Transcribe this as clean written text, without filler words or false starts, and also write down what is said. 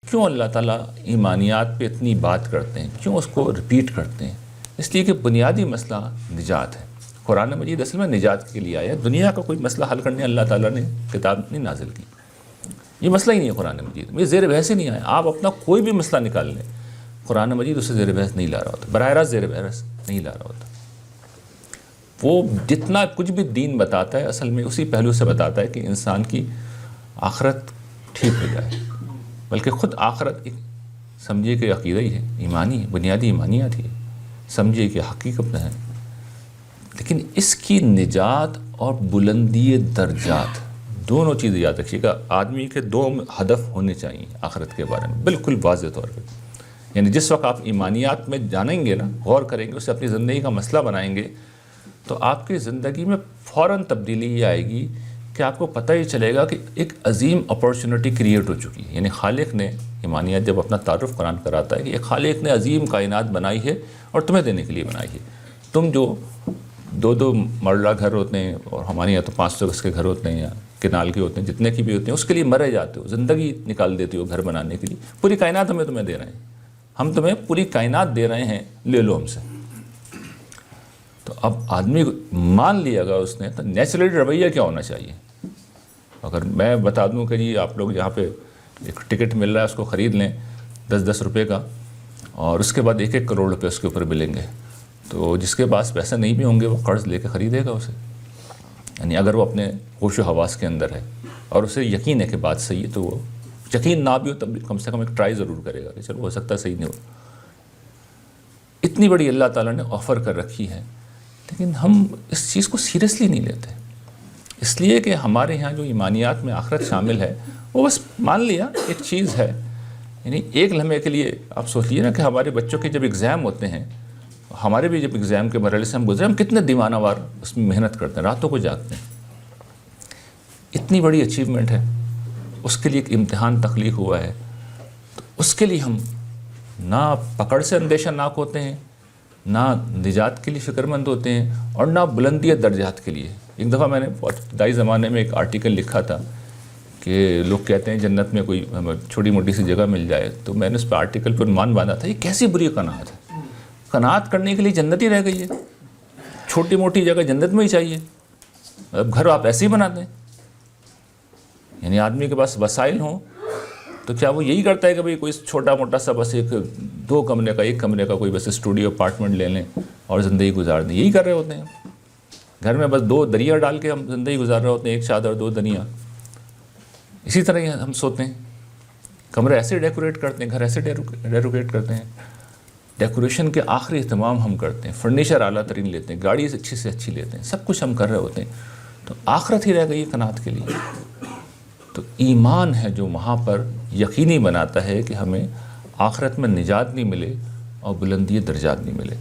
کیوں اللہ تعالیٰ ایمانیات پہ اتنی بات کرتے ہیں، کیوں اس کو رپیٹ کرتے ہیں؟ اس لیے کہ بنیادی مسئلہ نجات ہے۔ قرآن مجید اصل میں نجات کے لیے آیا ہے، دنیا کا کوئی مسئلہ حل کرنے اللہ تعالیٰ نے کتاب نہیں نازل کی، یہ مسئلہ ہی نہیں ہے قرآن مجید میں، یہ زیر بحث ہی نہیں آیا۔ آپ اپنا کوئی بھی مسئلہ نکال لیں، قرآن مجید اسے زیر بحث نہیں لا رہا ہوتا، براہ راست زیر بحث نہیں لا رہا ہوتا۔ وہ جتنا کچھ بھی دین بتاتا ہے اصل میں اسی پہلو سے بتاتا ہے کہ انسان کی آخرت ٹھیک ہو جائے، بلکہ خود آخرت ایک سمجھیے کہ عقیدہ ہی ہے، ایمانی ہے، بنیادی ایمانیات ہی ہے، سمجھیے کہ حقیقت ہے۔ لیکن اس کی نجات اور بلندی درجات دونوں چیزیں یاد رکھیے گا، آدمی کے دو ہدف ہونے چاہیے آخرت کے بارے میں بالکل واضح طور پہ۔ یعنی جس وقت آپ ایمانیات میں جانیں گے نا، غور کریں گے، اسے اپنی زندگی کا مسئلہ بنائیں گے، تو آپ کی زندگی میں فوراً تبدیلی یہ آئے گی کہ آپ کو پتہ ہی چلے گا کہ ایک عظیم اپورچونٹی کریٹ ہو چکی ہے۔ یعنی خالق نے، ایمانیات جب اپنا تعارف قرآن کراتا ہے کہ ایک خالق نے عظیم کائنات بنائی ہے اور تمہیں دینے کے لیے بنائی ہے۔ تم جو دو مرلہ گھر ہوتے ہیں، اور ہمارے یہاں تو 500 گز کے گھر ہوتے ہیں یا کنال کے ہوتے ہیں، جتنے کی بھی ہوتے ہیں، اس کے لیے مرے جاتے ہو، زندگی نکال دیتے ہو گھر بنانے کے لیے۔ پوری کائنات ہمیں تمہیں دے رہے ہیں، ہم تمہیں پوری کائنات دے رہے ہیں، لے لو ہم سے۔ تو اب آدمی مان لیا گا اس نے، تو نیچرلی رویہ کیا ہونا چاہیے؟ اگر میں بتا دوں کہ جی آپ لوگ یہاں پہ ایک ٹکٹ مل رہا ہے، اس کو خرید لیں 10 روپے کا، اور اس کے بعد 1 کروڑ روپے اس کے اوپر ملیں گے، تو جس کے پاس پیسے نہیں بھی ہوں گے وہ قرض لے کے خریدے گا اسے۔ یعنی اگر وہ اپنے ہوش و حواس کے اندر ہے اور اسے یقین ہے کہ بات صحیح ہے، تو وہ یقین نہ بھی ہو تب بھی کم سے کم ایک ٹرائی ضرور کرے گا کہ چلو ہو سکتا ہے صحیح نہیں ہو۔ اتنی بڑی اللہ تعالیٰ نے آفر کر رکھی ہے، لیکن ہم اس چیز کو سیریسلی نہیں لیتے، اس لیے کہ ہمارے یہاں جو ایمانیات میں آخرت شامل ہے وہ بس مان لیا ایک چیز ہے۔ یعنی ایک لمحے کے لیے آپ سوچ لیے نا کہ ہمارے بچوں کے جب ایگزام ہوتے ہیں، ہمارے بھی جب ایگزام کے مرحلے سے ہم گزرے، ہم کتنے دیوانہ وار اس میں محنت کرتے ہیں، راتوں کو جاگتے ہیں۔ اتنی بڑی اچیومنٹ ہے، اس کے لیے ایک امتحان تخلیق ہوا ہے، تو اس کے لیے ہم نہ پکڑ سے اندیشہ ناک ہوتے ہیں، نہ نجات کے لیے فکر مند ہوتے ہیں، اور نہ بلندی درجات کے لیے۔ ایک دفعہ میں نے ابتدائی زمانے میں ایک آرٹیکل لکھا تھا کہ لوگ کہتے ہیں جنت میں کوئی ہمیں چھوٹی موٹی سی جگہ مل جائے، تو میں نے اس پہ آرٹیکل پہ عنوان باندھا تھا، یہ کیسی بری قناعت ہے، قناعت کرنے کے لیے جنت ہی رہ گئی ہے، چھوٹی موٹی جگہ جنت میں ہی چاہیے، اب گھر آپ ایسے ہی بناتے ہیں۔ یعنی آدمی کے پاس وسائل ہوں تو کیا وہ یہی کرتا ہے کہ بھئی کوئی چھوٹا موٹا سا بس ایک 2 کمرے کا 1 کمرے کا کوئی بس اسٹوڈیو اپارٹمنٹ لے لیں اور زندگی گزار دیں؟ یہی کر رہے ہوتے ہیں، گھر میں بس 2 دریا ڈال کے ہم زندگی گزار رہے ہوتے ہیں، 1 چادر 2 دنیا۔ اسی طرح ہی ہم سوتے ہیں، کمرے ایسے ڈیکوریٹ کرتے ہیں، گھر ایسے ڈیکوریٹ کرتے ہیں، ڈیکوریشن کے آخری اہتمام ہم کرتے ہیں، فرنیچر اعلیٰ ترین لیتے ہیں، گاڑی اچھی سے اچھی لیتے ہیں، سب کچھ ہم کر رہے ہوتے ہیں، تو آخرت ہی رہ گئی ہے قناعت کے لیے۔ تو ایمان ہے جو وہاں پر یقینی بناتا ہے کہ ہمیں آخرت میں نجات نہیں ملے اور بلندی درجات نہیں ملے۔